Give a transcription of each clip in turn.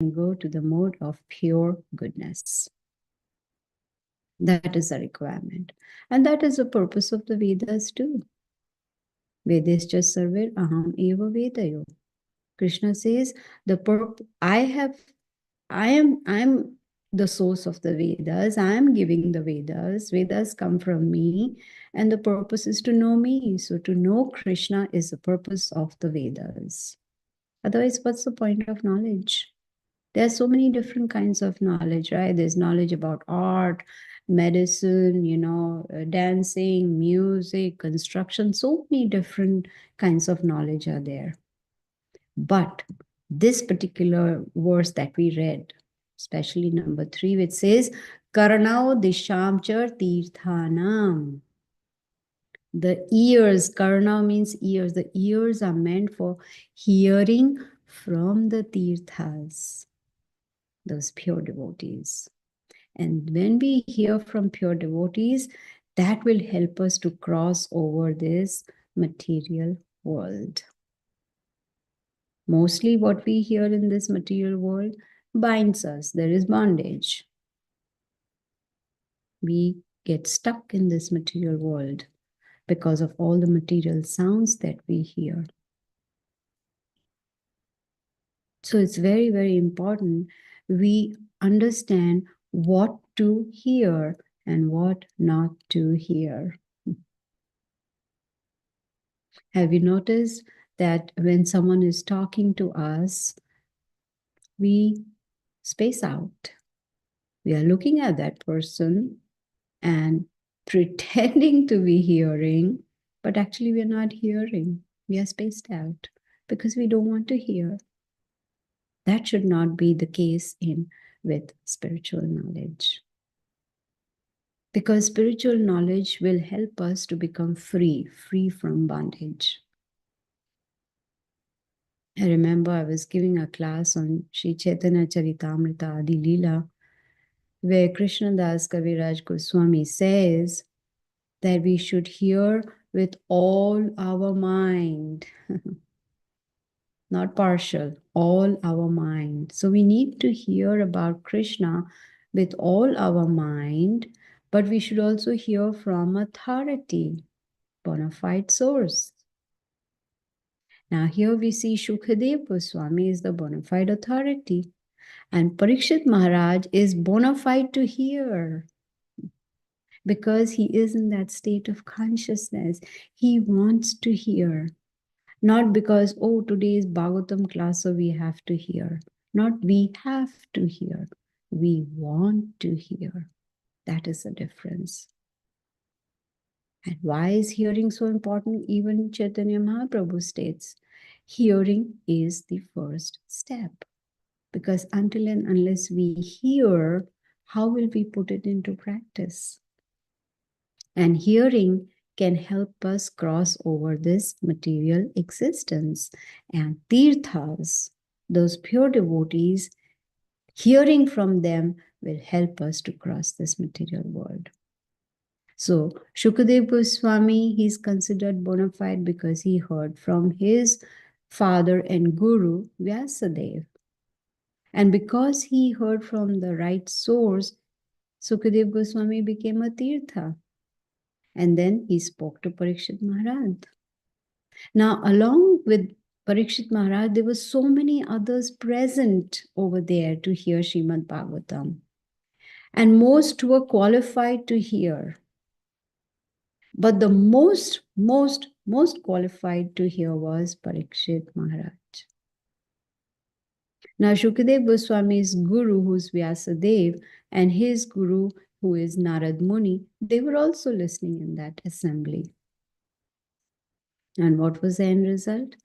go to the mode of pure goodness. That is a requirement. And that is the purpose of the Vedas too. Vedescha sarver aham eva vedayo. Krishna says, I'm the source of the Vedas. I am giving the Vedas. Vedas come from me, and the purpose is to know me. So to know Krishna is the purpose of the Vedas. Otherwise, what's the point of knowledge? There are so many different kinds of knowledge, right? There's knowledge about art, medicine, dancing, music, construction. So many different kinds of knowledge are there. But this particular verse that we read, especially number 3, which says, Karanao dishamchar tirthanam. The ears, karna means ears. The ears are meant for hearing from the tirthas, those pure devotees. And when we hear from pure devotees, that will help us to cross over this material world. Mostly what we hear in this material world binds us. There is bondage. We get stuck in this material world because of all the material sounds that we hear. So it's very, very important we understand what to hear and what not to hear. Have you noticed that when someone is talking to us, we space out? We are looking at that person and pretending to be hearing, but actually we're not hearing. We are spaced out because we don't want to hear. That should not be the case with spiritual knowledge. Because spiritual knowledge will help us to become free from bondage. I remember I was giving a class on Sri Chaitanya Charitamrita Adi Leela, where Krishnadas Kaviraj Goswami says that we should hear with all our mind, not partial, all our mind. So we need to hear about Krishna with all our mind, but we should also hear from authority, bona fide source. Now here we see Shukadev Goswami is the bona fide authority, and Parikshit Maharaj is bona fide to hear because he is in that state of consciousness. He wants to hear, not because, oh, today is Bhagavatam class, so we have to hear. Not we have to hear, we want to hear. That is the difference. And why is hearing so important? Even Chaitanya Mahaprabhu states, hearing is the first step. Because until and unless we hear, how will we put it into practice? And hearing can help us cross over this material existence. And tirthas, those pure devotees, hearing from them will help us to cross this material world. So Shukadev Goswami, he's considered bona fide because he heard from his father and guru, Vyasadeva. And because he heard from the right source, Sukadev Goswami became a tirtha. And then he spoke to Parikshit Maharaj. Now, along with Parikshit Maharaj, there were so many others present over there to hear Srimad Bhagavatam. And most were qualified to hear. But the most qualified to hear was Parikshit Maharaj. Now, Shukadev Goswami's guru, who's Vyasadeva, and his guru, who is Narad Muni, they were also listening in that assembly. And what was the end result?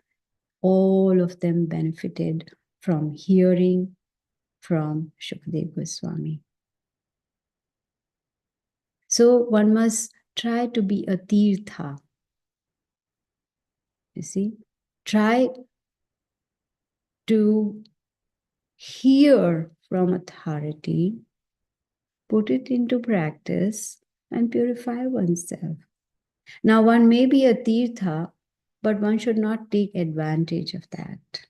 All of them benefited from hearing from Shukadev Goswami. So one must try to be a tirtha. You see, try to hear from authority, put it into practice, and purify oneself. Now, one may be a tirtha, but one should not take advantage of that.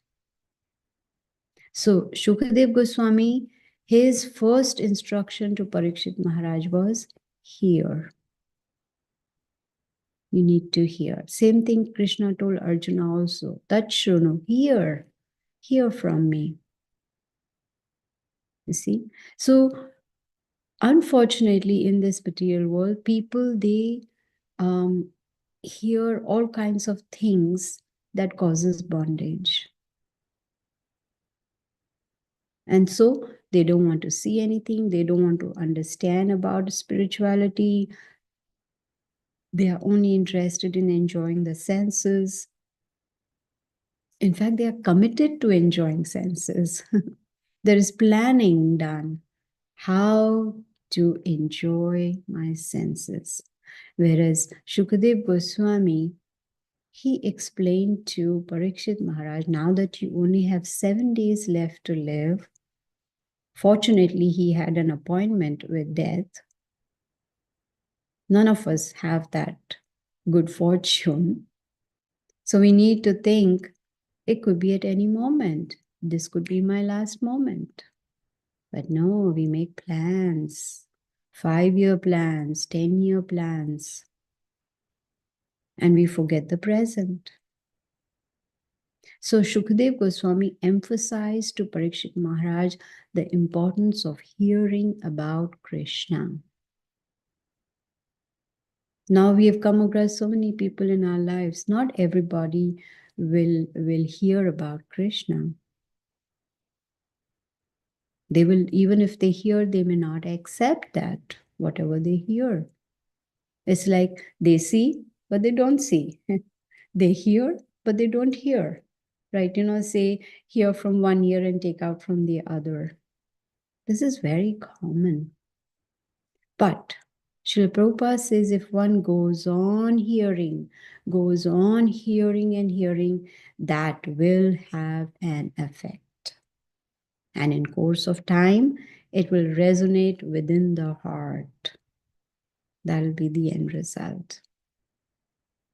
So Shukadev Goswami, his first instruction to Parikshit Maharaj was, hear. You need to hear. Same thing Krishna told Arjuna also. Tat Shrunu, hear from me. You see? So unfortunately, in this material world, people, they um, hear all kinds of things that causes bondage. And so they don't want to see anything. They don't want to understand about spirituality. They are only interested in enjoying the senses. In fact, they are committed to enjoying senses. There is planning done how to enjoy my senses. Whereas Shukadev Goswami, he explained to Parikshit Maharaj, now that you only have 7 days left to live, fortunately, he had an appointment with death. None of us have that good fortune. So we need to think it could be at any moment. This could be my last moment. But no, we make plans, 5-year plans, 10-year plans, and we forget the present. So Shukadev Goswami emphasized to Parikshit Maharaj the importance of hearing about Krishna. Now we have come across so many people in our lives. Not everybody will hear about Krishna. They will, even if they hear, they may not accept that, whatever they hear. It's like they see, but they don't see. They hear, but they don't hear. Right? Say, hear from one ear and take out from the other. This is very common. But Srila Prabhupada says if one goes on hearing and hearing, that will have an effect. And in course of time, it will resonate within the heart. That will be the end result.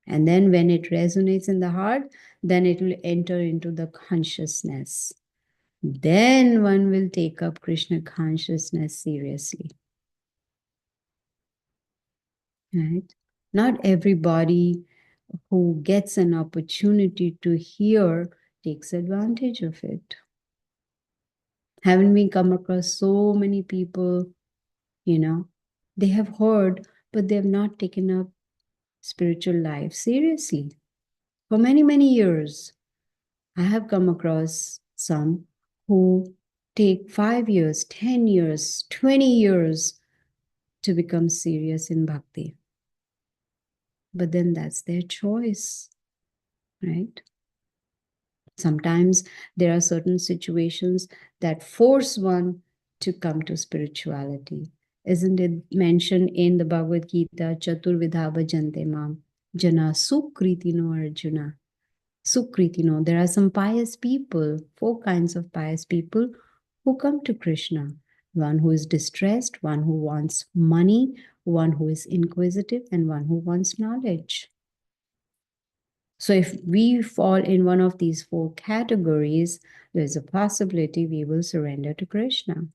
And then when it resonates in the heart, then it will enter into the consciousness. Then one will take up Krishna consciousness seriously. Right? Not everybody who gets an opportunity to hear takes advantage of it. Haven't we come across so many people, they have heard, but they have not taken up spiritual life seriously. For many, many years, I have come across some who take 5 years, 10 years, 20 years to become serious in bhakti. But then that's their choice, right? Sometimes there are certain situations that force one to come to spirituality. Isn't it mentioned in the Bhagavad Gita, Chaturvidha bhajante mam, jana sukritino arjuna. Sukritino, there are some pious people, 4 kinds of pious people who come to Krishna. One who is distressed, one who wants money, one who is inquisitive, and one who wants knowledge. So if we fall in one of these 4 categories, there's a possibility we will surrender to Krishna.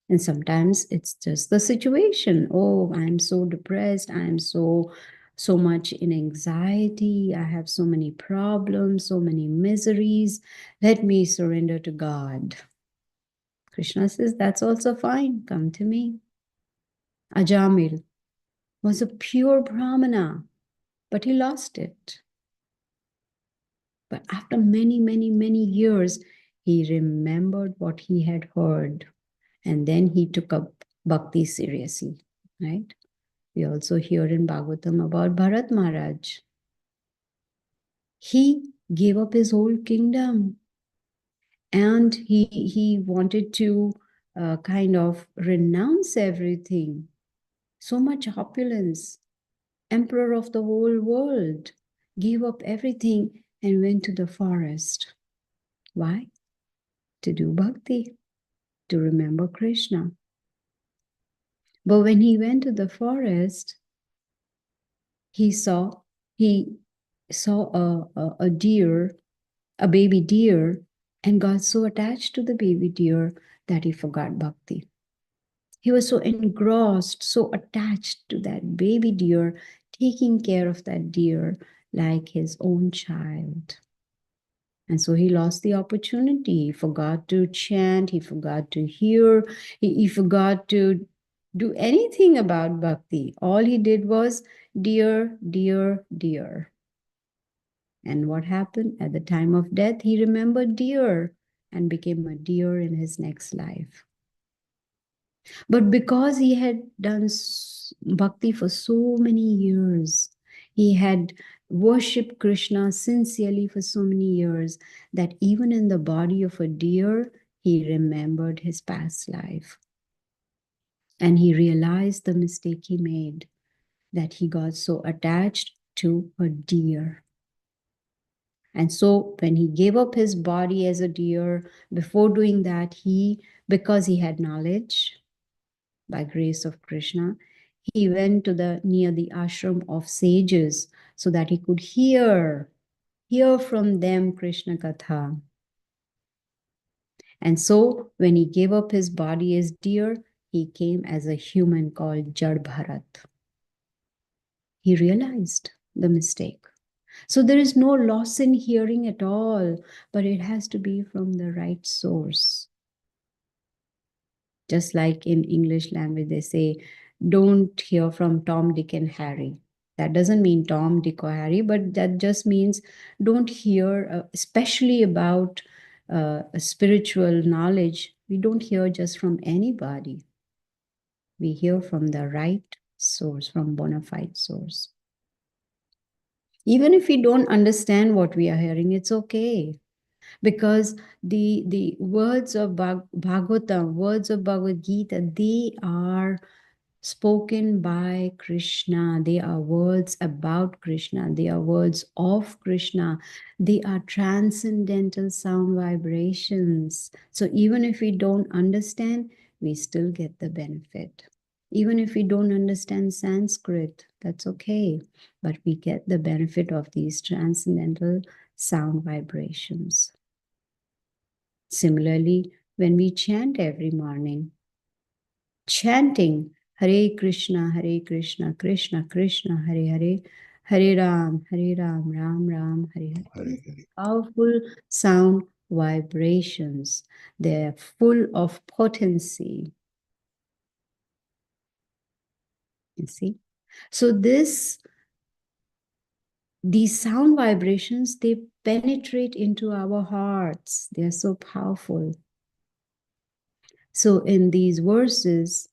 And sometimes it's just the situation. Oh, I'm so depressed. I'm so much in anxiety. I have so many problems, so many miseries. Let me surrender to God. Krishna says, that's also fine. Come to me. Ajamil was a pure Brahmana, but he lost it. But after many, many, many years, he remembered what he had heard. And then he took up bhakti seriously, right? We also hear in Bhagavatam about Bharat Maharaj. He gave up his whole kingdom and he wanted to kind of renounce everything. So much opulence. Emperor of the whole world gave up everything and went to the forest. Why? To do bhakti, to remember Krishna. But when he went to the forest, he saw a deer, a baby deer and got so attached to the baby deer that he forgot bhakti. He was so engrossed, so attached to that baby deer, taking care of that deer like his own child. And so he lost the opportunity. He forgot to chant, he forgot to hear, he forgot to do anything about bhakti. All he did was deer, deer, deer. And what happened? At the time of death, he remembered deer and became a deer in his next life. But because he had done bhakti for so many years, he had worshipped Krishna sincerely for so many years, that even in the body of a deer, he remembered his past life. And he realized the mistake he made, that he got so attached to a deer. And so when he gave up his body as a deer, before doing that, because he had knowledge, by grace of Krishna, he went to near the ashram of sages so that he could hear from them Krishna Katha. And so when he gave up his body as deer, he came as a human called Jad Bharat. He realized the mistake. So there is no loss in hearing at all, but it has to be from the right source. Just like in English language, they say, don't hear from Tom, Dick, and Harry. That doesn't mean Tom, Dick, or Harry, but that just means don't hear, especially about spiritual knowledge. We don't hear just from anybody. We hear from the right source, from bona fide source. Even if we don't understand what we are hearing, it's okay. Because the words of Bhagavatam, words of Bhagavad Gita, they are spoken by Krishna. They are words about Krishna. They are words of Krishna. They are transcendental sound vibrations. So even if we don't understand, we still get the benefit. Even if we don't understand Sanskrit, that's okay. But we get the benefit of these transcendental sound vibrations. Similarly, when we chant every morning, chanting Hare Krishna, Krishna Krishna, Hare Hare, Hare Ram, Ram Ram, Hare Hare. Powerful sound vibrations. They're full of potency. You see? So these sound vibrations, they penetrate into our hearts. They're so powerful. So in these verses,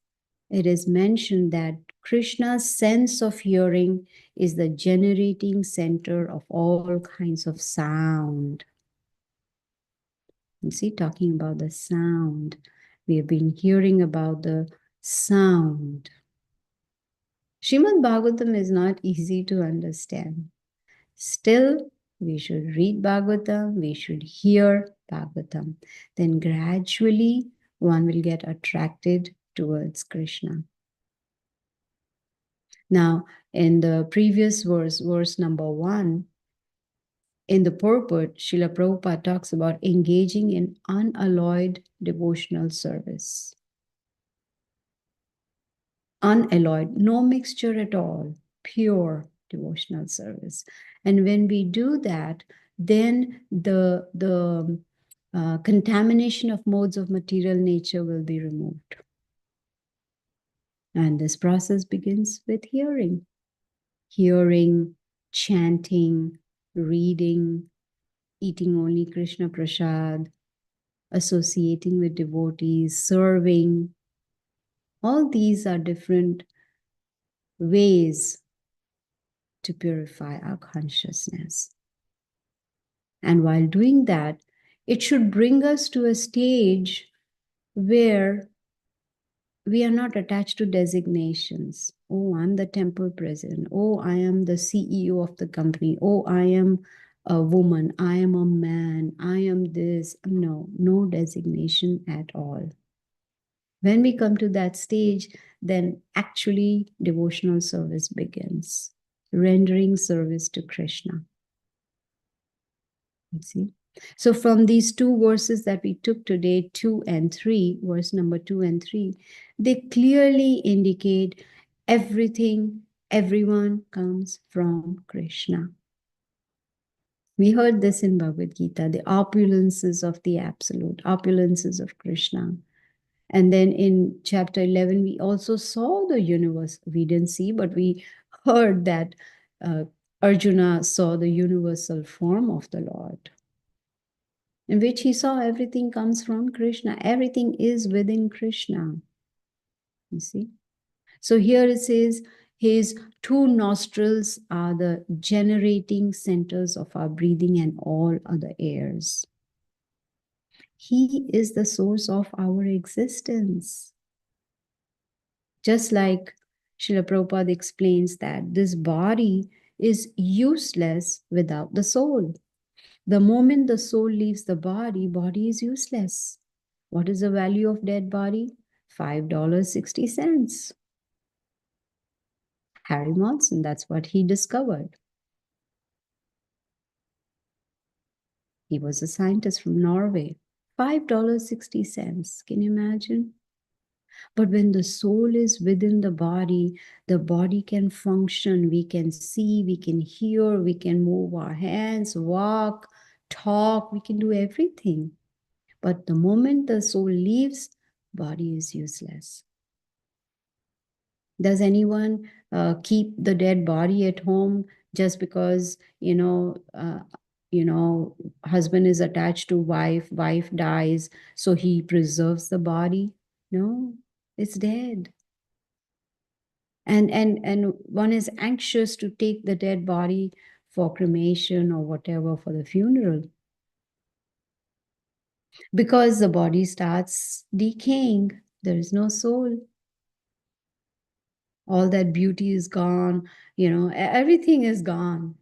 it is mentioned that Krishna's sense of hearing is the generating center of all kinds of sound. You see, talking about the sound, we have been hearing about the sound. Srimad Bhagavatam is not easy to understand. Still, we should read Bhagavatam, we should hear Bhagavatam. Then gradually, one will get attracted towards Krishna. Now, in the previous verse number 1, in the purport, Srila Prabhupada talks about engaging in unalloyed devotional service. Unalloyed, no mixture at all, pure devotional service. And when we do that, then the contamination of modes of material nature will be removed. And this process begins with hearing. Hearing, chanting, reading, eating only Krishna Prasad, associating with devotees, serving. All these are different ways to purify our consciousness. And while doing that, it should bring us to a stage where we are not attached to designations. Oh, I'm the temple president. Oh, I am the CEO of the company. Oh, I am a woman. I am a man. I am this. No designation at all. When we come to that stage, then actually devotional service begins, rendering service to Krishna. You see? So from these two verses that we took today, 2 and 3, verse number 2 and 3, they clearly indicate everything, everyone comes from Krishna. We heard this in Bhagavad Gita, the opulences of the Absolute, opulences of Krishna. And then in chapter 11, we also saw the universe. We didn't see, but we heard that Arjuna saw the universal form of the Lord, in which he saw everything comes from Krishna. Everything is within Krishna. You see? So here it says, his two nostrils are the generating centers of our breathing and all other airs. He is the source of our existence. Just like Srila Prabhupada explains that this body is useless without the soul. The moment the soul leaves the body, body is useless. What is the value of dead body? $5.60. Harry Monson, that's what he discovered. He was a scientist from Norway. $5.60. Can you imagine? But when the soul is within the body can function. We can see, we can hear, we can move our hands, walk, talk, we can do everything. But the moment the soul leaves, body is useless. Does anyone keep the dead body at home just because, husband is attached to wife, wife dies, so he preserves the body? No, it's dead. And one is anxious to take the dead body for cremation or whatever, for the funeral, because the body starts decaying. There is no soul. All that beauty is gone, everything is gone.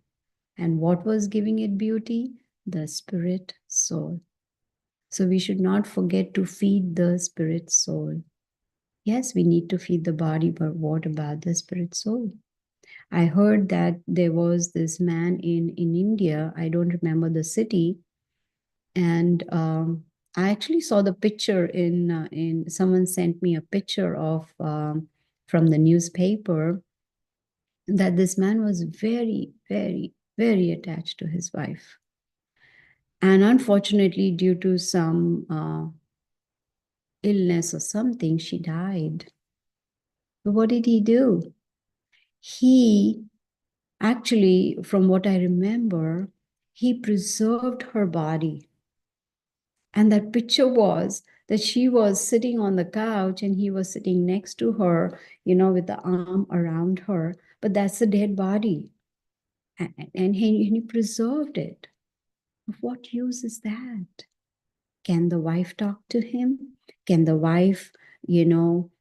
And what was giving it beauty? The spirit soul. So we should not forget to feed the spirit soul. Yes, we need to feed the body, but what about the spirit soul? I heard that there was this man in India, I don't remember the city, and I actually saw the picture in someone sent me a picture of from the newspaper, that this man was very, very, very attached to his wife. And unfortunately, due to some illness or something, she died. But what did he do? He actually, from what I remember, he preserved her body. And that picture was that she was sitting on the couch and he was sitting next to her, with the arm around her. But that's the dead body. And he preserved it. Of what use is that? Can the wife talk to him? Can the wife, do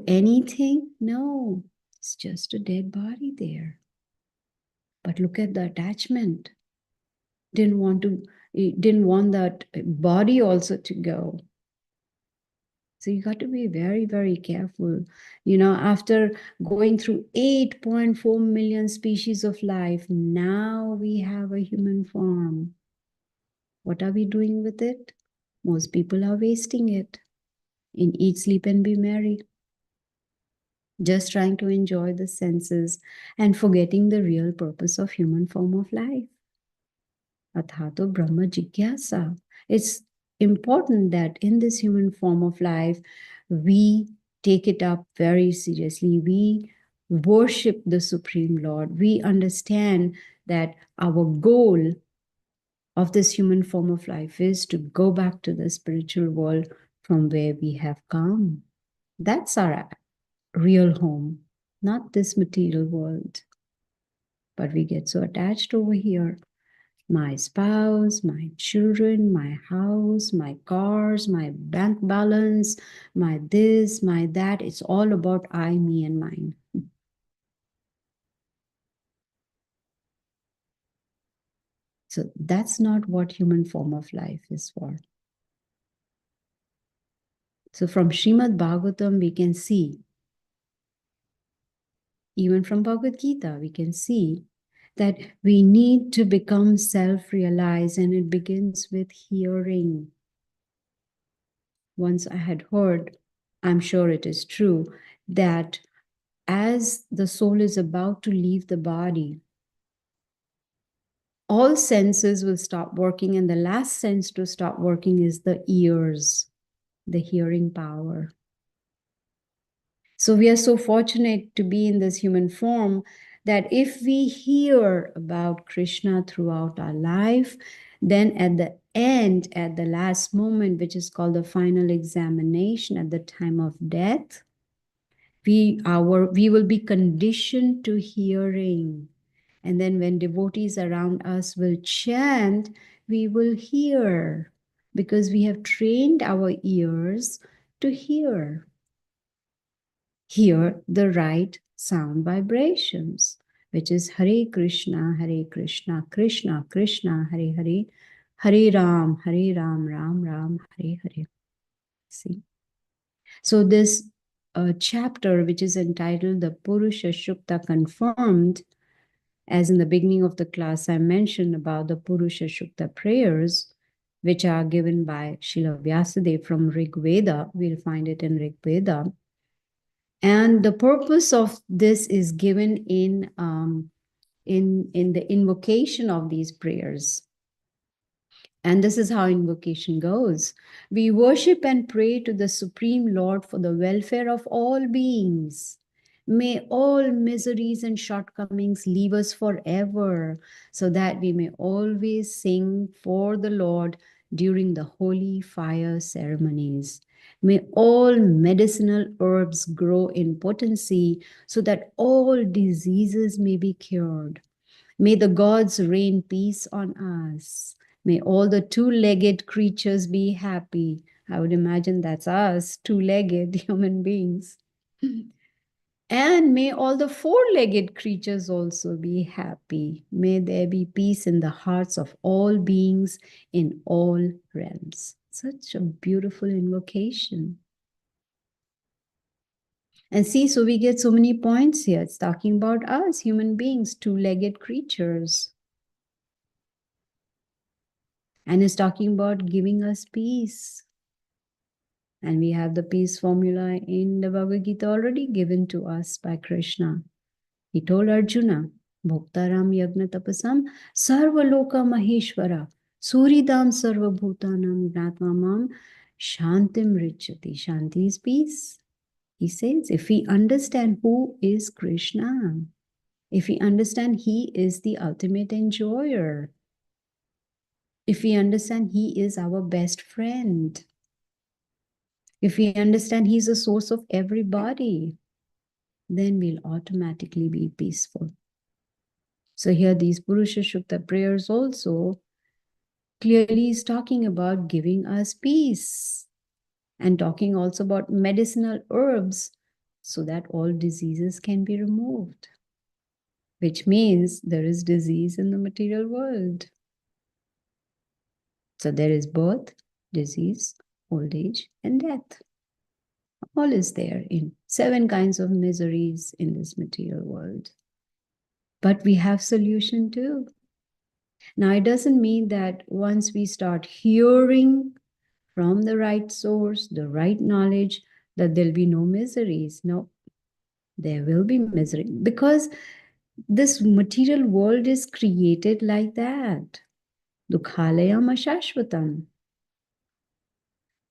anything? No, it's just a dead body there. But look at the attachment. Didn't want that body also to go. So you got to be very, very careful. After going through 8.4 million species of life, now we have a human form. What are we doing with it? Most people are wasting it in eat, sleep, and be merry. Just trying to enjoy the senses and forgetting the real purpose of human form of life. Athato Brahma Jigyasa. It's important that in this human form of life, we take it up very seriously. We worship the Supreme Lord. We understand that our goal of this human form of life is to go back to the spiritual world from where we have come. That's our real home, not this material world. But we get so attached over here. My spouse, my children, my house, my cars, my bank balance, my this, my that. It's all about I, me, and mine. So that's not what human form of life is for. So from Srimad Bhagavatam, we can see, even from Bhagavad Gita, we can see that we need to become self-realized, and it begins with hearing. Once I had heard, I'm sure it is true, that as the soul is about to leave the body, all senses will stop working, and the last sense to stop working is the ears, the hearing power. So we are so fortunate to be in this human form that if we hear about Krishna throughout our life, then at the end, at the last moment, which is called the final examination at the time of death, we will be conditioned to hearing. And then when devotees around us will chant, we will hear because we have trained our ears to hear the right sound vibrations, which is Hare Krishna, Krishna Krishna, Hare Hare, Hare Ram, Ram Ram, Hare Hare. See? So this chapter, which is entitled The Purusha Shukta Confirmed, as in the beginning of the class, I mentioned about the Purusha Shukta prayers, which are given by Srila Vyasadeva from Rig Veda. We'll find it in Rig Veda. And the purpose of this is given in the invocation of these prayers. And this is how invocation goes. We worship and pray to the Supreme Lord for the welfare of all beings. May all miseries and shortcomings leave us forever, so that we may always sing for the Lord during the holy fire ceremonies. May all medicinal herbs grow in potency, so that all diseases may be cured. May the gods rain peace on us. May all the two-legged creatures be happy. I would imagine that's us, two-legged human beings. And may all the four-legged creatures also be happy. May there be peace in the hearts of all beings in all realms. Such a beautiful invocation. And see, so we get so many points here. It's talking about us, human beings, two-legged creatures. And it's talking about giving us peace. And we have the peace formula in the Bhagavad Gita already given to us by Krishna. He told Arjuna, Bhoktaram Yagna Tapasam Sarva Loka Maheshwara Suridam Sarva Bhutanam Gnatmamam Shantim Richati. Shanti is peace. He says, if we understand who is Krishna, if we understand he is the ultimate enjoyer, if we understand he is our best friend, if we understand he's the source of everybody, then we'll automatically be peaceful. So here these Purusha Shukta prayers also clearly is talking about giving us peace and talking also about medicinal herbs so that all diseases can be removed, which means there is disease in the material world. So there is birth, disease, old age, and death. All is there in 7 kinds of miseries in this material world. But we have solution too. Now, it doesn't mean that once we start hearing from the right source, the right knowledge, that there'll be no miseries. No, there will be misery because this material world is created like that. Dukhalayam ashashvatam.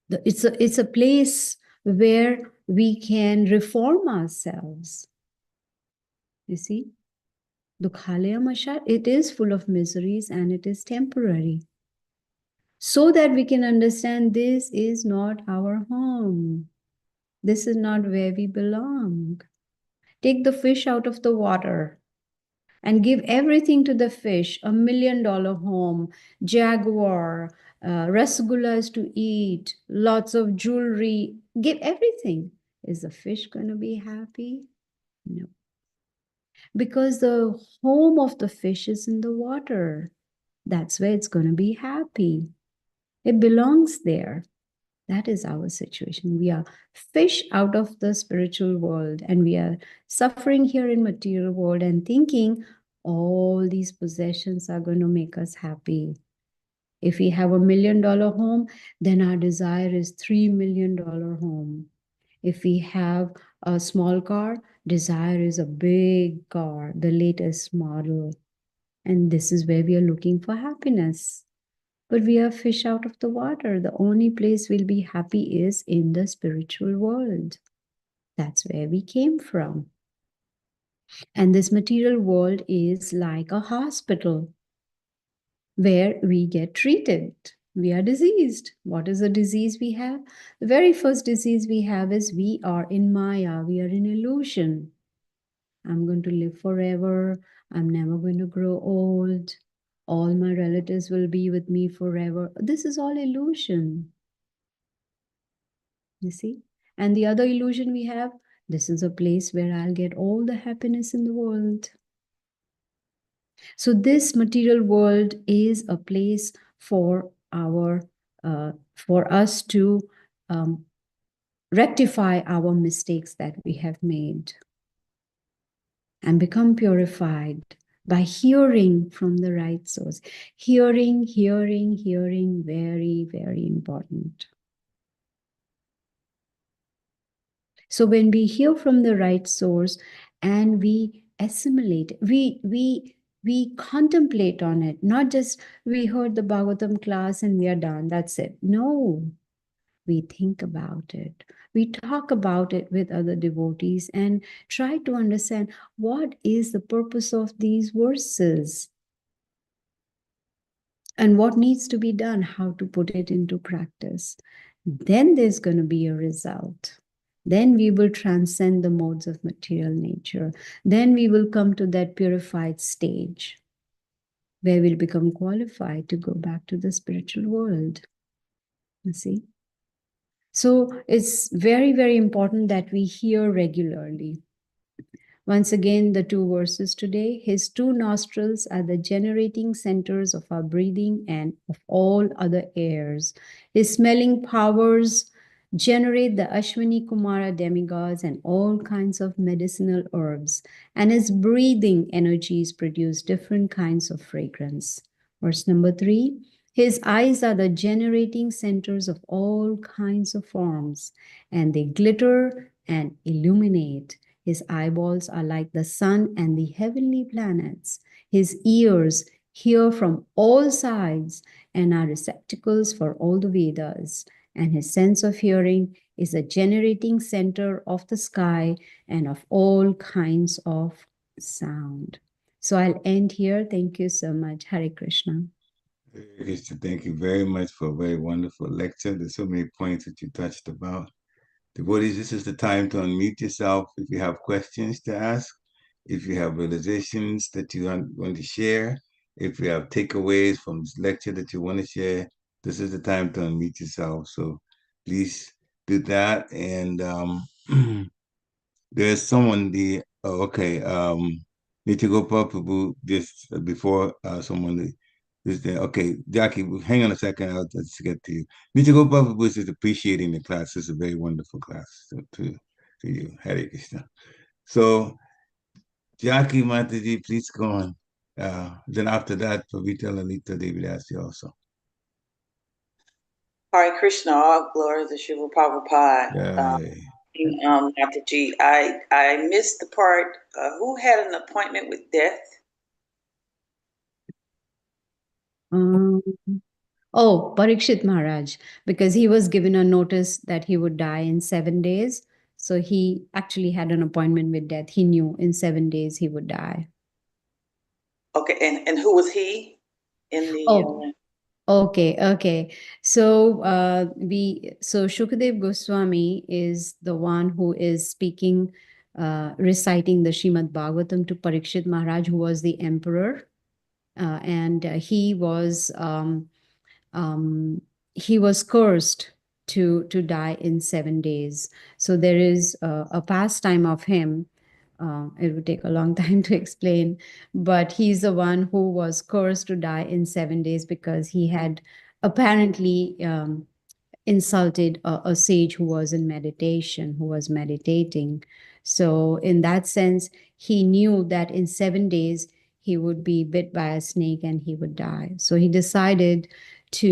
It's a place where we can reform ourselves. You see? Dukhalayam ashat, it is full of miseries and it is temporary. So that we can understand this is not our home. This is not where we belong. Take the fish out of the water and give everything to the fish, $1 million home, jaguar, rasgullas to eat, lots of jewelry, give everything. Is the fish going to be happy? No. Because the home of the fish is in the water. That's where it's going to be happy. It belongs there. That is our situation. We are fish out of the spiritual world and we are suffering here in material world and thinking all these possessions are going to make us happy. If we have $1 million home, then our desire is $3 million home. If we have a small car, desire is a big car, the latest model. And this is where we are looking for happiness. But we are fish out of the water. The only place we'll be happy is in the spiritual world. That's where we came from. And this material world is like a hospital where we get treated. We are diseased. What is the disease we have? The very first disease we have is we are in Maya, we are in illusion. I'm going to live forever. I'm never going to grow old. All my relatives will be with me forever. This is all illusion. You see? And the other illusion we have, this is a place where I'll get all the happiness in the world. So this material world is a place for for us to rectify our mistakes that we have made and become purified by hearing from the right source. Hearing, hearing, hearing, very, very important. So when we hear from the right source and we assimilate, we contemplate on it, not just we heard the Bhagavatam class and we are done, that's it. No, we think about it. We talk about it with other devotees and try to understand what is the purpose of these verses and what needs to be done, how to put it into practice. Then there's going to be a result. Then we will transcend the modes of material nature. Then we will come to that purified stage where we'll become qualified to go back to the spiritual world. You see? So it's very, very important that we hear regularly. Once again, the two verses today. His two nostrils are the generating centers of our breathing and of all other airs. His smelling powers generate the Ashwini Kumara demigods and all kinds of medicinal herbs. And his breathing energies produce different kinds of fragrance. Verse number 3. His eyes are the generating centers of all kinds of forms, and they glitter and illuminate. His eyeballs are like the sun and the heavenly planets. His ears hear from all sides and are receptacles for all the Vedas. And his sense of hearing is a generating center of the sky and of all kinds of sound. So I'll end here. Thank you so much. Hare Krishna. Krishna, thank you very much for a very wonderful lecture. There's so many points that you touched about. Devotees, this is the time to unmute yourself if you have questions to ask, if you have realizations that you want to share, if you have takeaways from this lecture that you want to share, this is the time to unmute yourself. So please do that. And there's someone okay, need to go Prabhu just before someone is there. Okay, Jackie, hang on a second. I'll just get to you. Need to go Prabhu is appreciating the class. It's a very wonderful class to you. Hare Krishna. So Jackie Mataji, please go on. Then after that, Pavitra Lalita Devi Dasi also. Hare Krishna, all glory to Shiva Prabhupada. Mataji, I missed the part. Who had an appointment with death? Oh, Parikshit Maharaj, because he was given a notice that he would die in 7 days. So he actually had an appointment with death. He knew in 7 days he would die. Okay, and who was he in the? Okay. So Shukadev Goswami is the one who is speaking, reciting the Srimad Bhagavatam to Parikshit Maharaj, who was the emperor, and he was cursed to die in 7 days. So there is a pastime of him. It would take a long time to explain, but he's the one who was cursed to die in 7 days because he had apparently insulted a sage who was in meditation, who was meditating. So in that sense, he knew that in 7 days he would be bit by a snake and he would die. So he decided to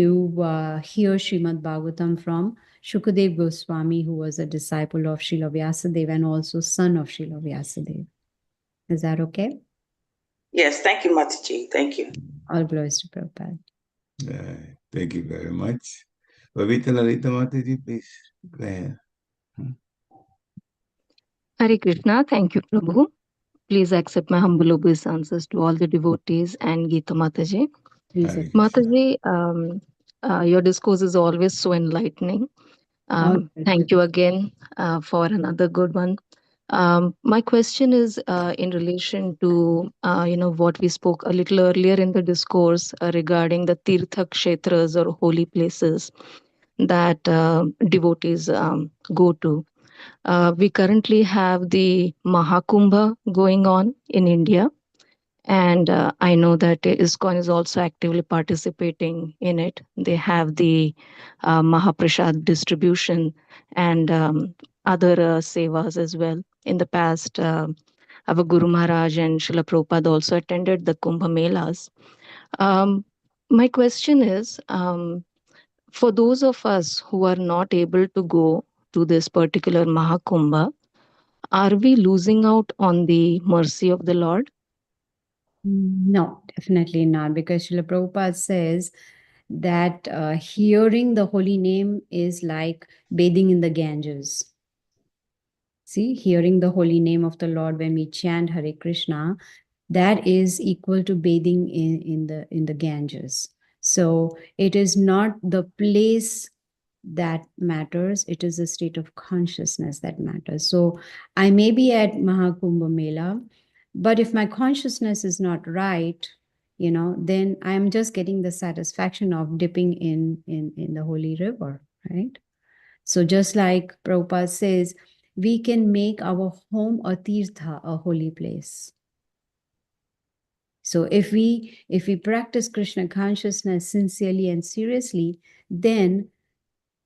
hear Srimad Bhagavatam from Shukadev Goswami, who was a disciple of Srila Vyasadeva and also son of Srila Vyasadeva. Is that okay? Yes, thank you, Mataji. Thank you. All glories to Prabhupada. Thank you very much. Pavitra Lalita Mataji, please go ahead. Hare Krishna. Thank you, Prabhu. Please accept my humble obeisances to all the devotees and Gita Mataji. Please Hare accept. Krishna. Mataji, your discourse is always so enlightening. All Thank you again for another good one. My question is in relation to what we spoke a little earlier in the discourse regarding the Tirtha Kshetras or holy places that devotees go to. We currently have the Mahakumbha going on in India, and I know that ISKCON is also actively participating in it. They have the Mahaprasad distribution and other sevas as well. In the past, our Guru Maharaj and Srila Prabhupada also attended the Kumbh Melas. My question is, for those of us who are not able to go to this particular Mahakumbha, are we losing out on the mercy of the Lord? No, definitely not, because Srila Prabhupada says that hearing the holy name is like bathing in the Ganges. See, hearing the holy name of the Lord when we chant Hare Krishna, that is equal to bathing in the Ganges. So it is not the place that matters, it is a state of consciousness that matters. So I may be at Mahakumbha Mela, but if my consciousness is not right, then I'm just getting the satisfaction of dipping in the holy river, right? So just like Prabhupada says, we can make our home a tirtha, a holy place. So if we practice Krishna consciousness sincerely and seriously, then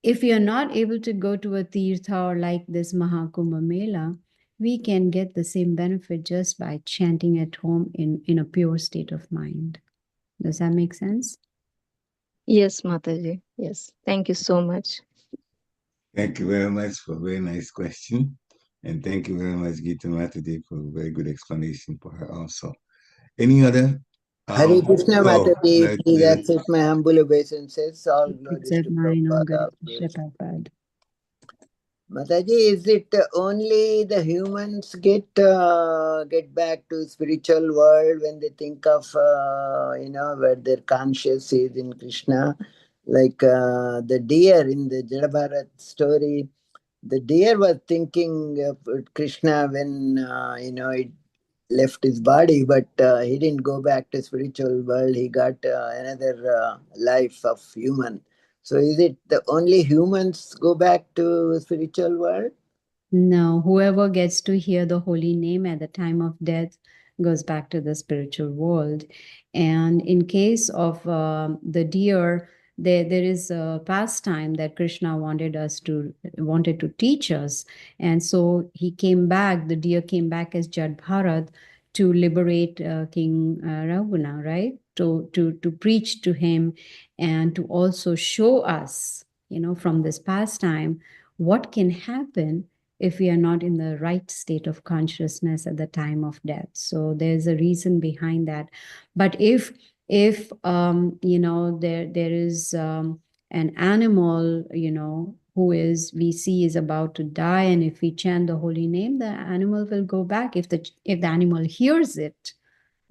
if we are not able to go to a tirtha or like this Mahakumbha Mela, we can get the same benefit just by chanting at home in a pure state of mind. Does that make sense? Yes, Mataji. Yes. Thank you so much. Thank you very much for a very nice question. And thank you very much, Gita Mataji, for a very good explanation for her also. Any other? Hare Krishna Mataji, please the- accept my humble obeisances. All glories Except to mine, all Prabhupada. glories to Prabhupada. Mataji, is it only the humans get back to spiritual world when they think of where their conscious is in Krishna? Like the deer in the Jada Bharat story, the deer was thinking of Krishna when it left his body, but he didn't go back to spiritual world. He got another life of human. So is it the only humans go back to spiritual world? No, whoever gets to hear the holy name at the time of death goes back to the spiritual world. And in case of the deer, there is a pastime that Krishna wanted to teach us. And so he came back, the deer came back as Jad Bharat to liberate King Ravana, right? To preach to him and to also show us, from this pastime, what can happen if we are not in the right state of consciousness at the time of death. So there's a reason behind that. But if there is an animal, who is we see is about to die, and if we chant the holy name, the animal will go back. If the animal hears it,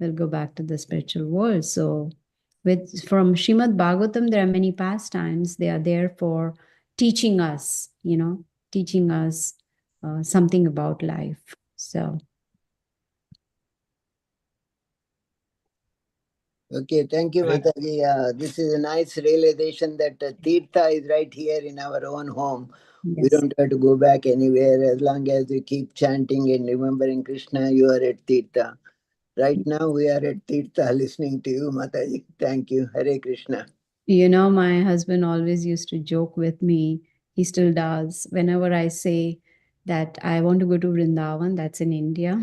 will go back to the spiritual world. So from Srimad Bhagavatam, there are many pastimes. They are there for teaching us, teaching us something about life. So Okay, thank you, Right. Mataji. This is a nice realization that Tirtha is right here in our own home. We yes, don't have to go back anywhere. As long as we keep chanting and remembering Krishna, you are at Tirtha. Right now, we are at Tirtha listening to you, Mataji. Thank you. Hare Krishna. my husband always used to joke with me. He still does. Whenever I say that I want to go to Vrindavan, that's in India,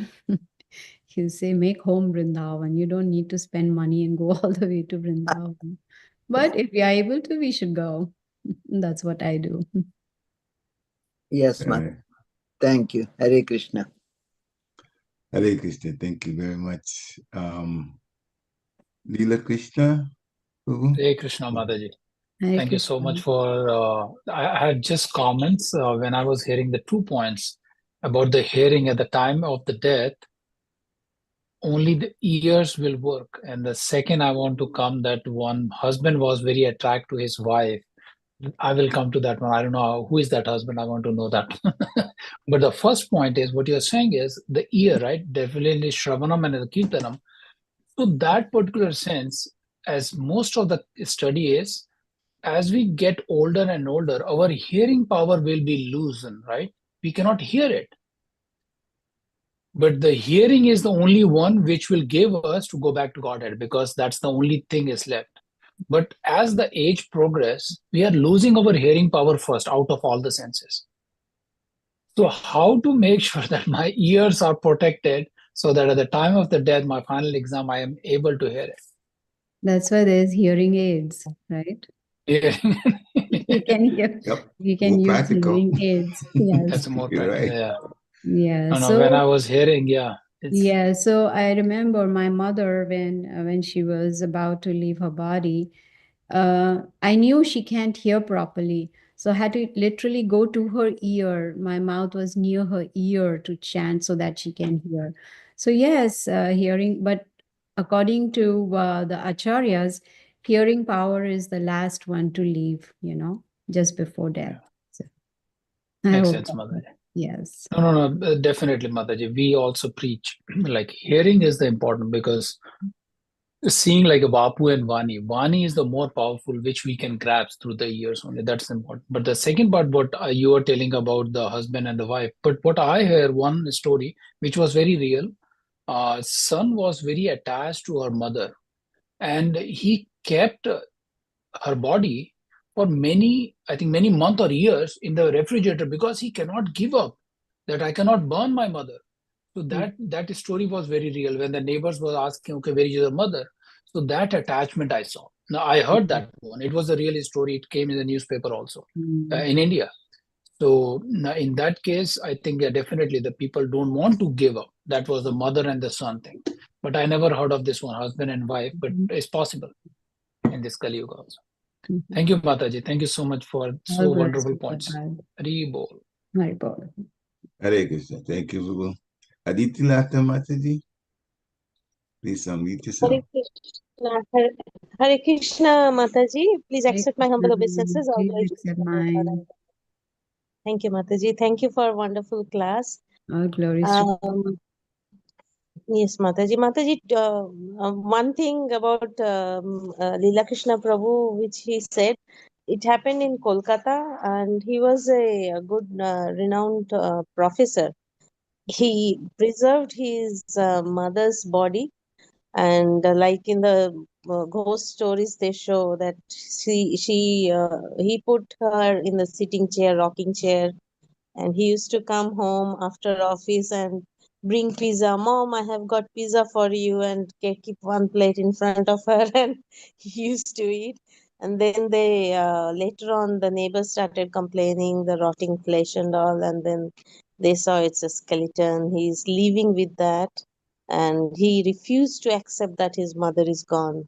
He'll say, make home Vrindavan. You don't need to spend money and go all the way to Vrindavan. But if we are able to, we should go. That's what I do. Yes, All Mata. right. Thank you. Hare Krishna. Hare Krishna. Thank you very much. Leela Krishna, Prabhu. Hare Krishna Mataji. Hare Thank you so Krishna. much for, I had just comments when I was hearing the 2 points about the hearing at the time of the death, only the ears will work. And the second I want to come that one husband was very attracted to his wife. I will come to that one. I don't know who is that husband. I want to know that. But the first point is what you're saying is the ear, right? Definitely Shravanam and the Kirtanam. So that particular sense, as most of the study is, as we get older and older, our hearing power will be loosened, right? We cannot hear it. But the hearing is the only one which will give us to go back to Godhead, because that's the only thing is left. But as the age progress, we are losing our hearing power first out of all the senses. So how to make sure that my ears are protected so that at the time of the death, my final exam, I am able to hear it. That's why there's hearing aids, right? Hearing. You can hear, Yep. you can More use practical. hearing aids. Yes. That's more You're practical. right. Yeah. Yeah. No, when I So was hearing, yeah. yeah, so I remember my mother when she was about to leave her body, I knew she can't hear properly. So I had to literally go to her ear. My mouth was near her ear to chant so that she can hear. So yes, hearing, but according to the acharyas, hearing power is the last one to leave, just before death. Yeah. So I Makes hope sense, Mataji. yes. No, definitely, Mataji. We also preach like hearing is the important, because seeing like a Vapu and Vani. Vani is the more powerful, which we can grasp through the ears only. That's important. But the second part, what you were telling about the husband and the wife. But what I hear, one story, which was very real. Son was very attached to her mother, and he kept her body for many, I think many months or years in the refrigerator, because he cannot give up that I cannot burn my mother. So that story was very real when the neighbors were asking, okay, where is your mother? So that attachment I saw. Now I heard that one. It was a real story. It came in the newspaper also in India. So now in that case, I think definitely the people don't want to give up. That was the mother and the son thing. But I never heard of this one, husband and wife, but it's possible in this Kali Yuga also. Thank you, Mataji. Thank you so much for so All good. wonderful points. Hari Bol. Hari Bol. Hare Krishna. Thank you, Prabhu. Aditi Lata Mataji. Please unmute yourself. Hare Krishna, Hare Krishna, Mataji. Please Hare accept my humble Krishna. obeisances. All Please glory to accept Krishna mine. Prabhupada. Thank you, Mataji. Thank you for a wonderful class. All glories to Yes, Mataji. Mataji, one thing about Leela Krishna Prabhu, which he said, it happened in Kolkata, and he was a good, renowned professor. He preserved his mother's body, and like in the ghost stories, they show that he put her in the sitting chair, rocking chair, and he used to come home after office and bring pizza. Mom, I have got pizza for you, and keep one plate in front of her, and he used to eat. And then they later on the neighbors started complaining the rotting flesh and all, and then they saw it's a skeleton. He's living with that, and he refused to accept that his mother is gone.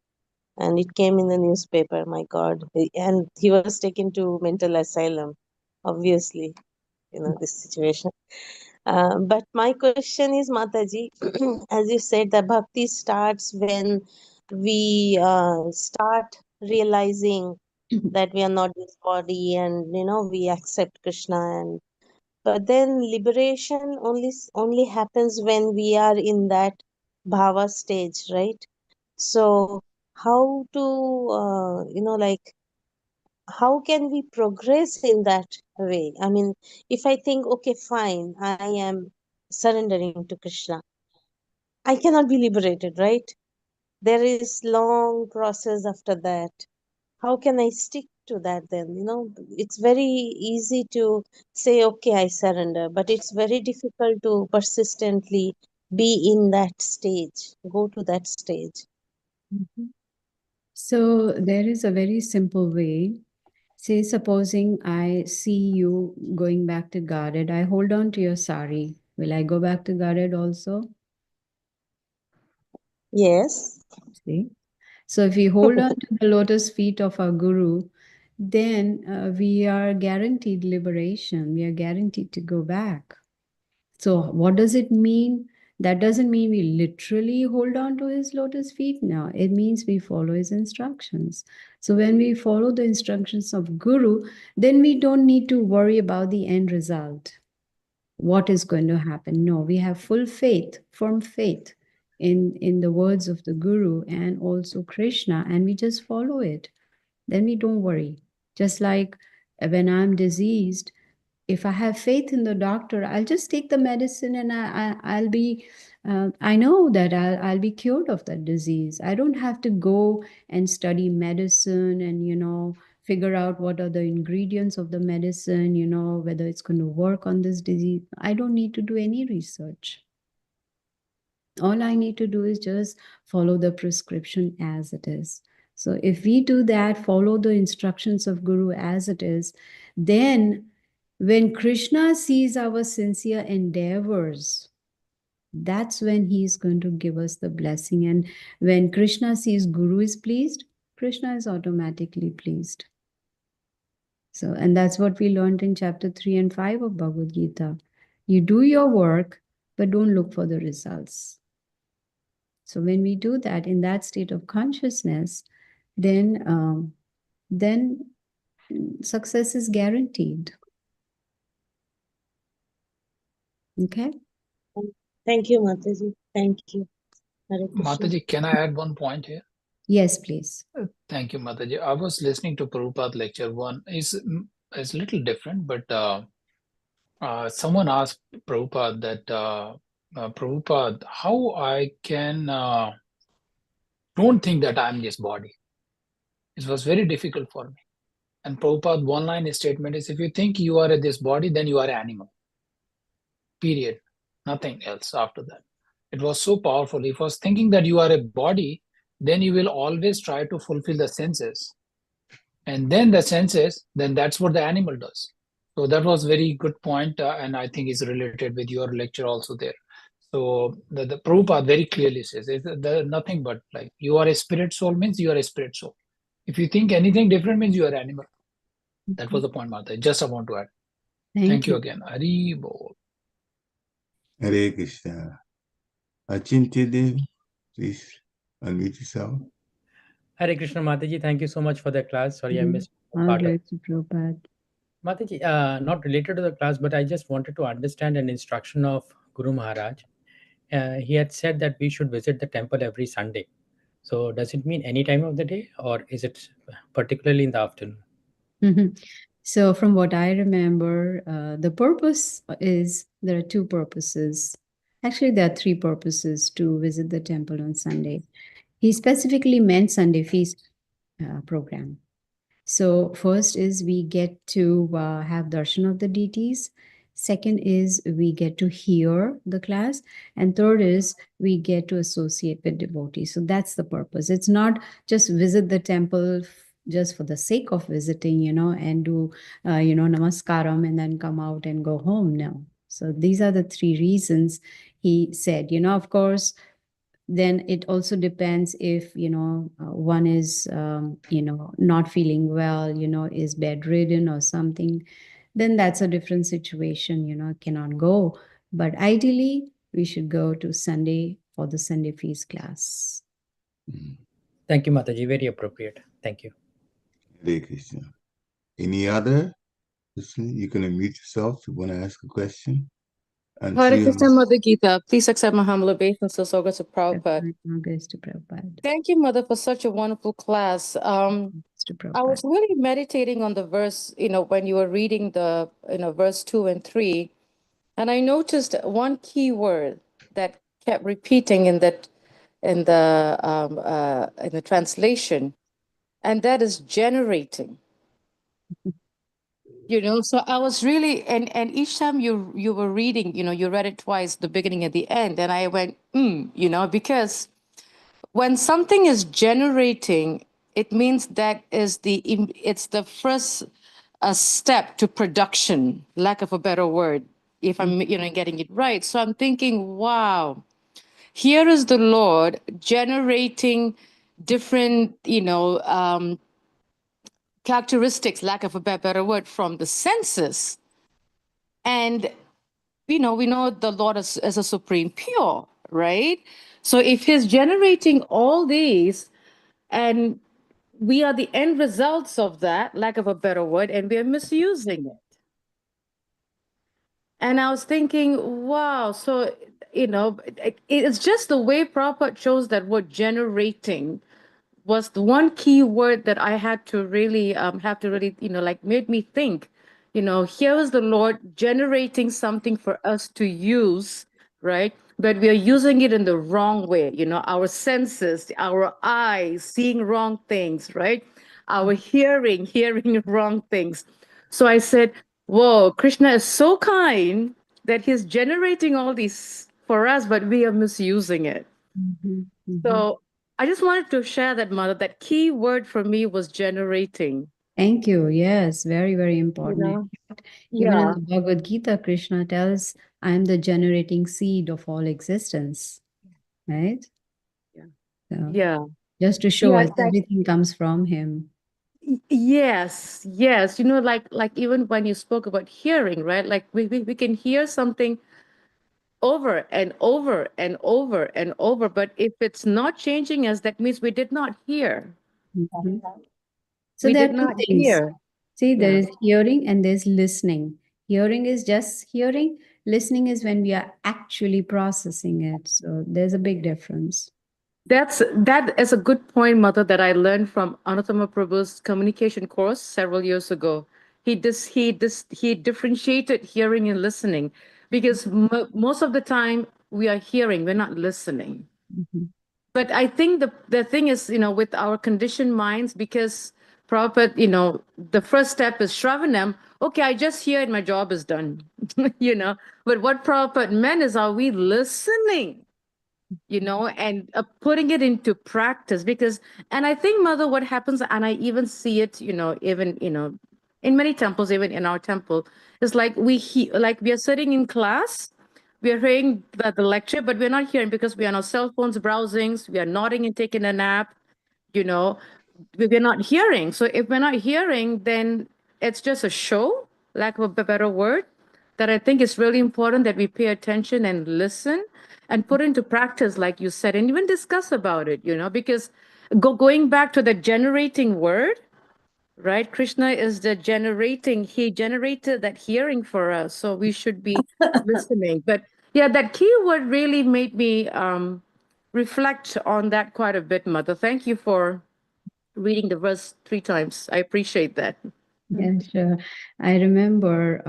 And it came in the newspaper, my God. And he was taken to mental asylum, obviously, this situation. But my question is, Mataji, as you said, the bhakti starts when we start realizing that we are not this body, and we accept Krishna. And but then liberation only happens when we are in that bhava stage, right? So how to like, how can we progress in that way? I mean, if I think, okay, fine, I am surrendering to Krishna, I cannot be liberated, right? There is long process after that. How can I stick to that then? It's very easy to say, okay, I surrender, but it's very difficult to persistently be in that stage, go to that stage. Mhm. So there is a very simple way. Say, supposing I see you going back to guarded, I hold on to your sari. Will I go back to guarded also? Yes. See? So if we hold on to the lotus feet of our guru, then we are guaranteed liberation. We are guaranteed to go back. So what does it mean? That doesn't mean we literally hold on to his lotus feet. No, it means we follow his instructions. So when we follow the instructions of Guru, then we don't need to worry about the end result. What is going to happen? No, we have full faith, firm faith in the words of the Guru and also Krishna, and we just follow it. Then we don't worry. Just like when I'm diseased, if I have faith in the doctor, I'll just take the medicine and I'll be, I know that I'll be cured of that disease. I don't have to go and study medicine and, figure out what are the ingredients of the medicine, whether it's going to work on this disease. I don't need to do any research. All I need to do is just follow the prescription as it is. So if we do that, follow the instructions of Guru as it is, then when Krishna sees our sincere endeavors, that's when he is going to give us the blessing. And when Krishna sees Guru is pleased, Krishna is automatically pleased. So, and that's what we learned in chapter 3 and 5 of Bhagavad Gita. You do your work, but don't look for the results. So when we do that in that state of consciousness, then success is guaranteed. Okay. Thank you, Mataji. Thank you. Hare Krishna. Mataji, can I add one point here? Yes, please. Thank you, Mataji. I was listening to Prabhupada lecture. One is a little different, but someone asked Prabhupada that, Prabhupada, how I can don't think that I'm this body. It was very difficult for me. And Prabhupada one-line statement is, if you think you are this body, then you are an animal. Period. Nothing else after that. It was so powerful. If I was thinking that you are a body, then you will always try to fulfill the senses. And then the senses, then that's what the animal does. So that was very good point, and I think is related with your lecture also there. So the Prabhupada very clearly says, nothing but like you are a spirit soul means you are a spirit soul. If you think anything different means you are animal. That was the point, Martha. Just I want to add. Thank you again. Hari Bol. Hare Krishna. Achintya Devi, please unmute yourself. Hare Krishna, Mataji. Thank you so much for the class. Sorry, I missed All part of right, it. Prabhupada. Mataji, not related to the class, but I just wanted to understand an instruction of Guru Maharaj. He had said that we should visit the temple every Sunday. So does it mean any time of the day, or is it particularly in the afternoon? So from what I remember, the purpose is, there are two purposes. Actually, there are three purposes to visit the temple on Sunday. He specifically meant Sunday feast program. So first is we get to have darshan of the deities. Second is we get to hear the class. And third is we get to associate with devotees. So that's the purpose. It's not just visit the temple just for the sake of visiting, and do, namaskaram and then come out and go home. No. So these are the three reasons he said. Of course, then it also depends if one is not feeling well, is bedridden or something, then that's a different situation, cannot go. But ideally we should go to Sunday for the Sunday feast class. Thank you, Mataji. Very appropriate. Thank you. Hare Krishna. Any other? You can unmute yourself if you want to ask a question. Hare Krishna, Mother Gita. Please accept my humble obeisance, Soga to Prabhupada. Thank you, Mother, for such a wonderful class. I was really meditating on the verse, when you were reading the, verse 2 and 3, and I noticed one key word that kept repeating in the translation, and that is generating. So I was really, and each time you were reading, you read it twice, the beginning and the end, and I went, because when something is generating, it means that it's the first step to production, lack of a better word, if I'm getting it right. So I'm thinking, wow, here is the Lord generating different characteristics, lack of a better word, from the senses. And we know the Lord as a supreme pure, right? So if he's generating all these, and we are the end results of that, lack of a better word, and we are misusing it. And I was thinking, wow, so it's just the way Prabhupada chose that word generating was the one key word that I had to really made me think, here is the Lord generating something for us to use, right? But we are using it in the wrong way, our senses, our eyes, seeing wrong things, right? Our hearing wrong things. So I said, whoa, Krishna is so kind that he's generating all these for us, but we are misusing it. So I just wanted to share that, Mother. That key word for me was generating. Thank you. Yes, very, very important. Even in Yeah. the Bhagavad Gita, Krishna tells, I am the generating seed of all existence. Right? Yeah. So, Yeah. just to show us that- everything comes from him. Yes. Like even when you spoke about hearing, right? Like we can hear something over and over and over and over, but if it's not changing us, that means we did not hear. So We there did are two not things. hear. See, there Yeah. is hearing and there's listening. Hearing is just hearing. Listening is when we are actually processing it. So there's a big difference. That is a good point, Mother, that I learned from Anutama Prabhu's communication course several years ago. He differentiated hearing and listening, because most of the time we are hearing, we're not listening. But I think the thing is, with our conditioned minds, because Prabhupada, the first step is Shravanam. Okay, I just hear it, my job is done. But what Prabhupada meant is, are we listening? And putting it into practice, and I think, Mother, what happens, and I even see it, even, in many temples, even in our temple, is like we are sitting in class, we are hearing the lecture, but we're not hearing because we are on our cell phones browsing, we are nodding and taking a nap, we're not hearing. So if we're not hearing, then it's just a show, lack of a better word, that I think is really important that we pay attention and listen and put into practice, like you said, and even discuss about it, because going back to the generating word, right? Krishna is he generated that hearing for us. So we should be listening. But yeah, that key word really made me reflect on that quite a bit, Mother. Thank you for reading the verse 3 times. I appreciate that. Yeah, sure. I remember,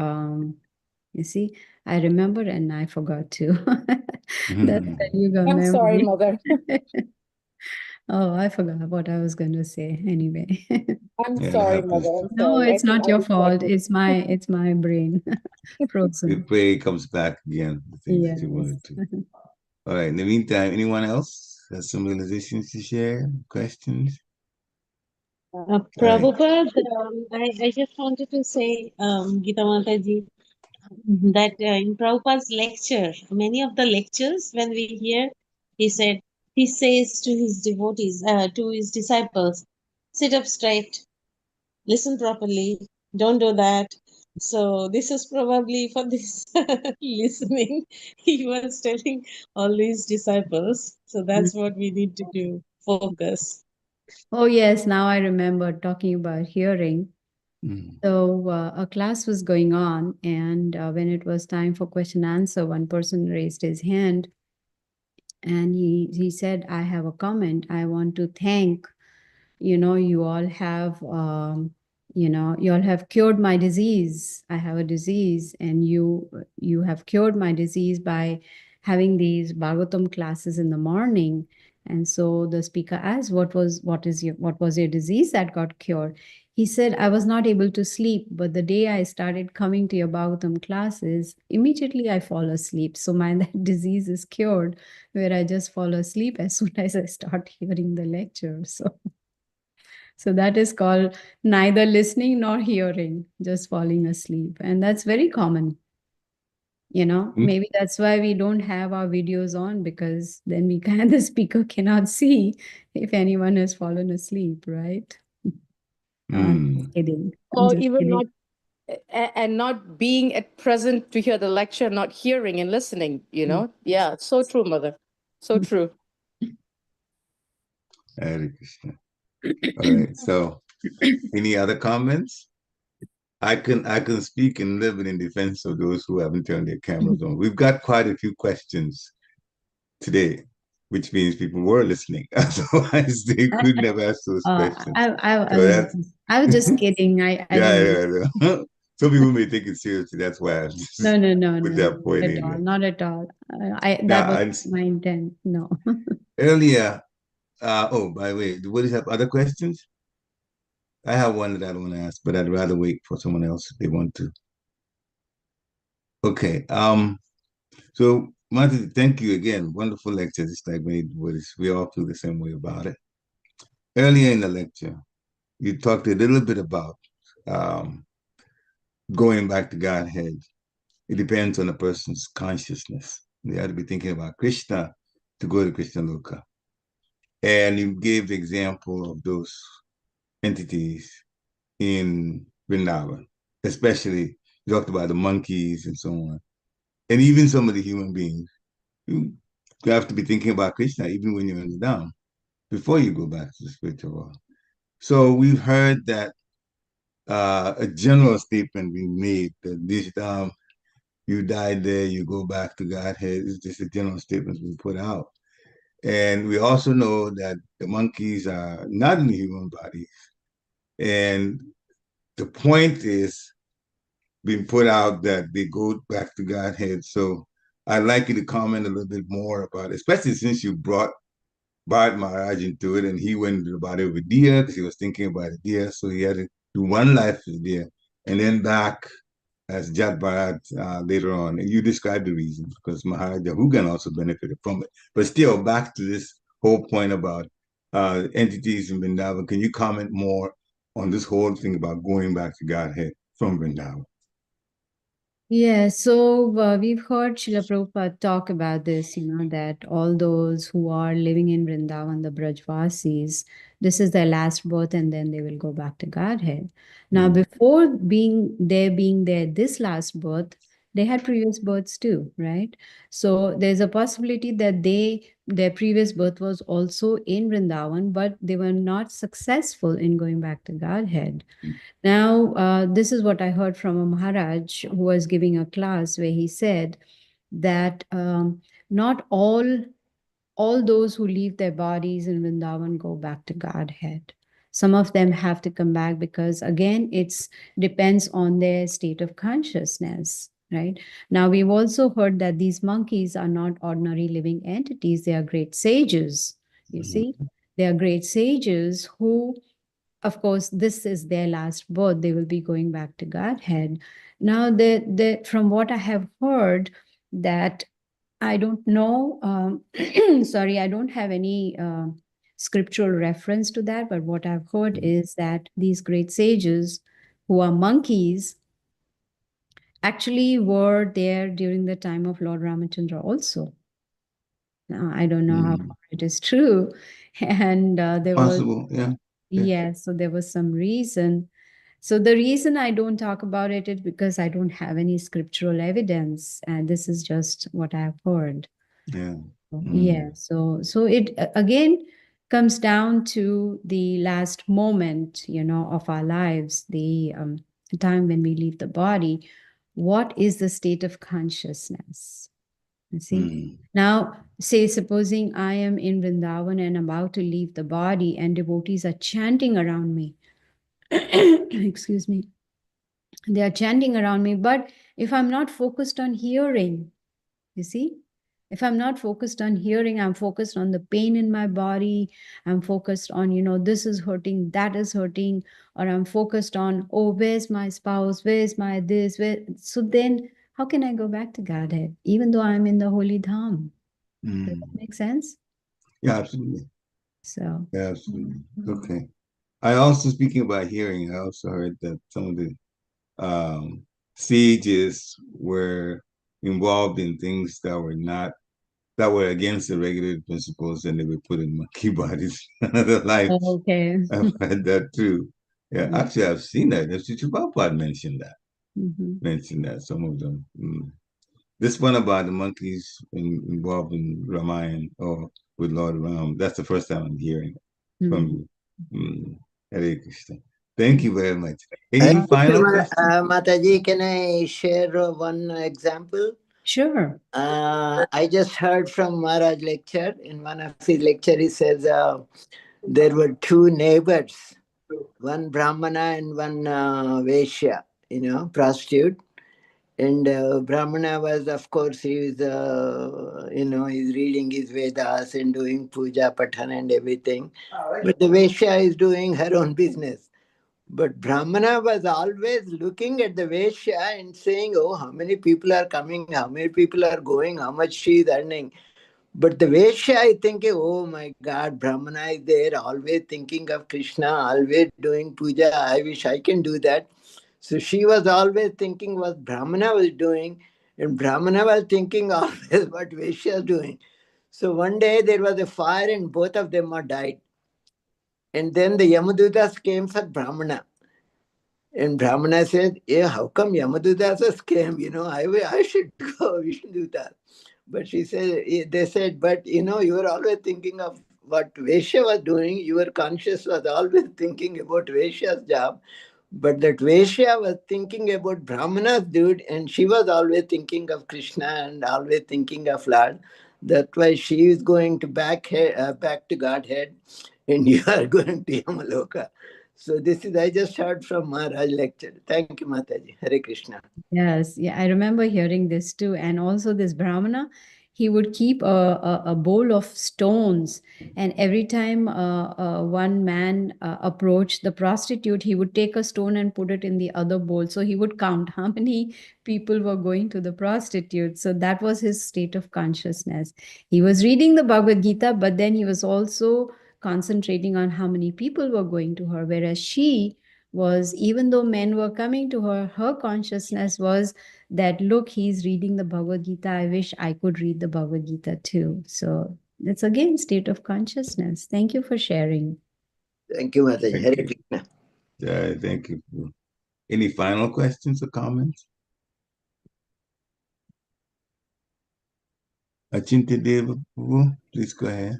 you see, I remember and I forgot to. That's the yoga I'm sorry, memory. Mother. Oh, I forgot what I was going to say anyway. I'm Yeah, that sorry, happens. Mother. I'm No, sorry. it's not your fault. distracted. It's my brain Your frozen. prayer comes back again, the things that you Yes. wanted to. All right. In the meantime, anyone else has some realizations to share? Questions? Prabhupada, I just wanted to say, Gita Mataji, that in Prabhupada's lecture, many of the lectures, when we hear, he says to his devotees, to his disciples, sit up straight, listen properly, don't do that. So this is probably for this listening. He was telling all these disciples. So that's what we need to do, focus. Oh, yes. Now I remember talking about hearing. Mm. So a class was going on, and when it was time for question answer, one person raised his hand, and he said, I have a comment. I want to thank, you all have, you all have cured my disease. I have a disease, and you have cured my disease by having these Bhagavatam classes in the morning. And so the speaker asked, what was your disease that got cured? He said, I was not able to sleep, but the day I started coming to your Bhagavatam classes, immediately I fall asleep. So my that disease is cured, where I just fall asleep as soon as I start hearing the lecture. So that is called neither listening nor hearing, just falling asleep. And that's very common. Maybe that's why we don't have our videos on, because then the speaker cannot see if anyone has fallen asleep, right? I'm just kidding. I'm Or just even kidding. and not being at present to hear the lecture, not hearing and listening, Yeah, so true, mother. So true. Hare Krishna. All right. So, any other comments? I can speak and live in defense of those who haven't turned their cameras on. We've got quite a few questions today, which means people were listening. Otherwise, they couldn't have asked those questions. I was just kidding. I didn't. Yeah. Some people may take it seriously. That's why I just No, put that point not at in all. there. Not at all. That Now, was my intent. No. earlier, by the way, what do you have other questions? I have one that I don't want to ask, but I'd rather wait for someone else if they want to. Okay. So Martin, thank you again. Wonderful lecture. Just like we all feel the same way about it. Earlier in the lecture, you talked a little bit about going back to Godhead. It depends on a person's consciousness. They have to be thinking about Krishna to go to Krishna Loka. And you gave the example of those entities in Vrindavan, especially you talked about the monkeys and so on. And even some of the human beings. You have to be thinking about Krishna even when you're in the down, before you go back to the spiritual world. So we've heard that a general statement being made that this you died there, you go back to Godhead. It's just a general statement we put out. And we also know that the monkeys are not in the human body. And the point is being put out that they go back to Godhead. So I'd like you to comment a little bit more about it, especially since you brought Bharat Maharaj into it, and he went into the body of a deer because he was thinking about a deer. So he had to do one life as a deer and then back as Jat Bharat later on. And you described the reasons because Maharaja Hugan also benefited from it. But still, back to this whole point about entities in Vrindavan. Can you comment more on this whole thing about going back to Godhead from Vrindavan? Yeah, so we've heard Srila Prabhupada talk about this, that all those who are living in Vrindavan, the Brajvasis, this is their last birth and then they will go back to Godhead. Now, before being there this last birth, they had previous births too, right? So there's a possibility that their previous birth was also in Vrindavan, but they were not successful in going back to Godhead. Now, this is what I heard from a Maharaj who was giving a class where he said that not all those who leave their bodies in Vrindavan go back to Godhead. Some of them have to come back because, again, it's depends on their state of consciousness, right? Now, we've also heard that these monkeys are not ordinary living entities. They are great sages, you see? They are great sages who, of course, this is their last birth. They will be going back to Godhead. Now, from what I have heard, that I don't know, sorry, I don't have any scriptural reference to that, but what I've heard is that these great sages who are monkeys actually were there during the time of Lord Ramachandra also. Now, I don't know how far it is true. And there Possible, was, yeah. yes, so there was some reason. So the reason I don't talk about it is because I don't have any scriptural evidence, and this is just what I've heard. Yeah. Yeah. So it again comes down to the last moment, of our lives, the time when we leave the body. What is the state of consciousness? You see? Now, say, supposing I am in Vrindavan and about to leave the body, and devotees are chanting around me. Excuse me. They are chanting around me, but if I'm not focused on hearing, you see, If I'm not focused on hearing, I'm focused on the pain in my body. I'm focused on, this is hurting, that is hurting, or I'm focused on, oh, where's my spouse? Where's my this? So then how can I go back to Godhead, even though I'm in the holy dham? Does that make sense? Yeah, absolutely. So. Yeah, absolutely. Okay. I also, speaking about hearing, I also heard that some of the sages were involved in things that were against the regulated principles, and they were put in monkey bodies another life. Okay. I've heard that too. Yeah, actually, I've seen that. Prabhupada mentioned that. Mentioned that, some of them. This one about the monkeys involved in Ramayana or with Lord Ram, that's the first time I'm hearing from you. Hare Krishna. Thank you very much. Any final questions? Mataji, can I share one example? Sure. I just heard from Maharaj lecture. In one of his lecture, he says there were two neighbors, one Brahmana and one Vaishya, prostitute. And Brahmana was, of course, he's reading his Vedas and doing puja, patan and everything. But the Vaishya is doing her own business. But Brahmana was always looking at the Vaishya and saying, oh, how many people are coming, how many people are going, how much she is earning. But the Vaishya is thinking, oh my God, Brahmana is there, always thinking of Krishna, always doing puja. I wish I can do that. So she was always thinking what Brahmana was doing, and Brahmana was thinking always what Vaishya is doing. So one day there was a fire and both of them are died. And then the Yamadutas came for Brahmana. And Brahmana said, yeah, how come Yamadutas came? I should go, we should do that. But they said, but you were always thinking of what Vaishya was doing. Your conscious was always thinking about Vaishya's job. But that Vaishya was thinking about Brahmana's dude, and she was always thinking of Krishna and always thinking of Lord. That's why she is going to back to Godhead, and you are going to Yamaloka. So this is, I just heard from Maharaj lecture. Thank you, Mataji. Hare Krishna. Yes, yeah, I remember hearing this too. And also this Brahmana, he would keep a bowl of stones, and every time one man approached the prostitute, he would take a stone and put it in the other bowl. So he would count how many people were going to the prostitute. So that was his state of consciousness. He was reading the Bhagavad Gita, but then he was also concentrating on how many people were going to her, whereas she was, even though men were coming to her, her consciousness was that, look, he's reading the Bhagavad Gita. I wish I could read the Bhagavad Gita too. So it's again state of consciousness. Thank you for sharing. Thank you, Mataji. Hare Krishna. Yeah, thank you. Any final questions or comments? Achinta Deva, please go ahead.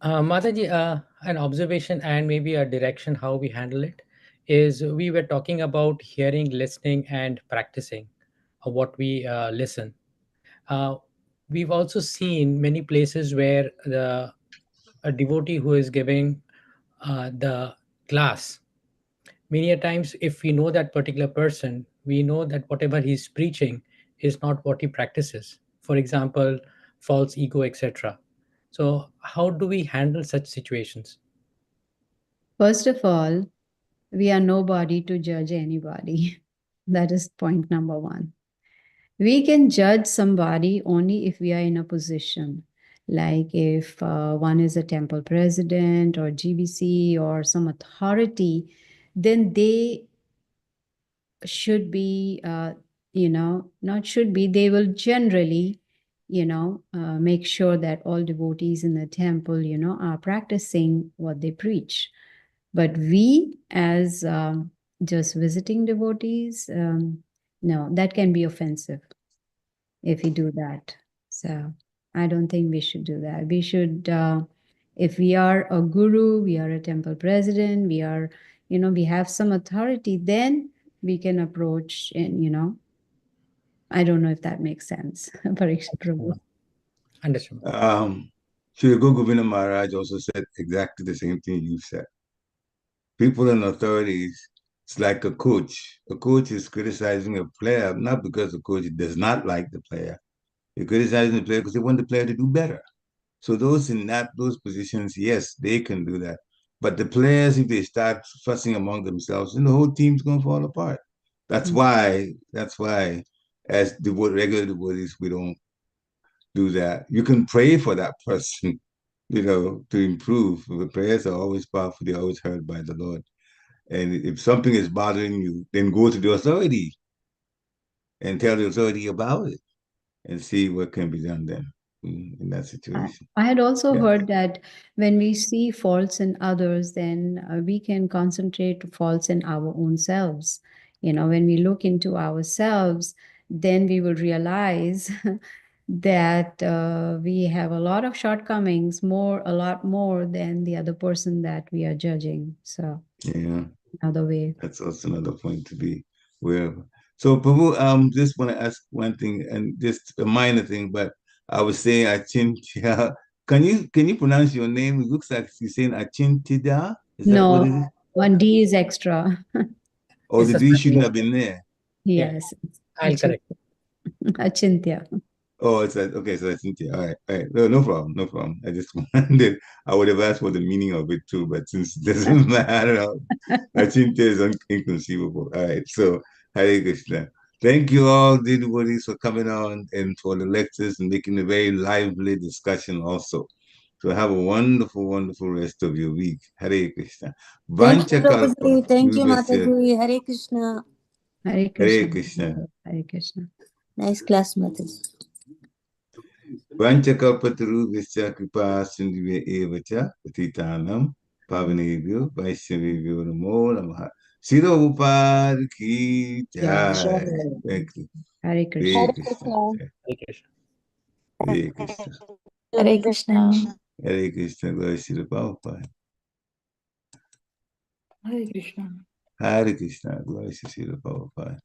Mataji, an observation and maybe a direction how we handle it is, we were talking about hearing, listening, and practicing what we listen. We've also seen many places where a devotee who is giving the class, many a times, if we know that particular person, we know that whatever he's preaching is not what he practices. For example, false ego, etc. So how do we handle such situations? First of all, we are nobody to judge anybody. That is point number one. We can judge somebody only if we are in a position. Like if one is a temple president or GBC or some authority, then they should be, not should be, they will generally, make sure that all devotees in the temple, are practicing what they preach. But we, as just visiting devotees, no, that can be offensive if we do that. So I don't think we should do that. We should, if we are a guru, we are a temple president, we are, we have some authority, then we can approach and, I don't know if that makes sense. Parikshit Prabhu. Understood. Sri Guru Govinda Maharaj also said exactly the same thing you said. People in authorities, It's like a coach. A coach is criticizing a player, not because the coach does not like the player. They're criticizing the player because they want the player to do better. So those in those positions, yes, they can do that. But the players, if they start fussing among themselves, then the whole team's gonna fall apart. That's why, as regular devotees, we don't do that. You can pray for that person, to improve. The prayers are always powerful, they're always heard by the Lord. And if something is bothering you, then go to the authority and tell the authority about it and see what can be done then in that situation. I had also heard that when we see faults in others, then we can concentrate faults in our own selves. When we look into ourselves, then we will realize that we have a lot of shortcomings, a lot more than the other person that we are judging. So, another way. That's also another point to be aware of. So, Prabhu, just want to ask one thing, and just a minor thing, but I was saying Achintya. Can you pronounce your name? It looks like you're saying Achintya. Is that what it is? One D is extra. Oh, the D shouldn't have been there. Yes. I'll correct. Achintya. Oh, it's like, okay, so Achintya. All right. No problem, no problem. I just wondered. I would have asked for the meaning of it too, but since it doesn't matter, Achintya is inconceivable. All right, so Hare Krishna. Thank you all, devotees, for coming on and for the lectures and making a very lively discussion also. So have a wonderful, wonderful rest of your week. Hare Krishna. Thank you, Vancha Prabhuji. Thank you, kalpa. Mataji. Hare Krishna. Hare Krishna. Hare Krishna. Hare Krishna. Nice class, Mataji. Vanchakalpatarubhishcha kripa sindhve evacha patitanam pavanebhyo vaishnavebhyo namo namaha. Sira Upad ki jai. Thank you. Hare Krishna. Hare Krishna. Hare Krishna. Hare Krishna. Hare Krishna. Hare Krishna. Glory to the Prabhupada. Hare Krishna. Hare Krishna. Glory to the Prabhupada.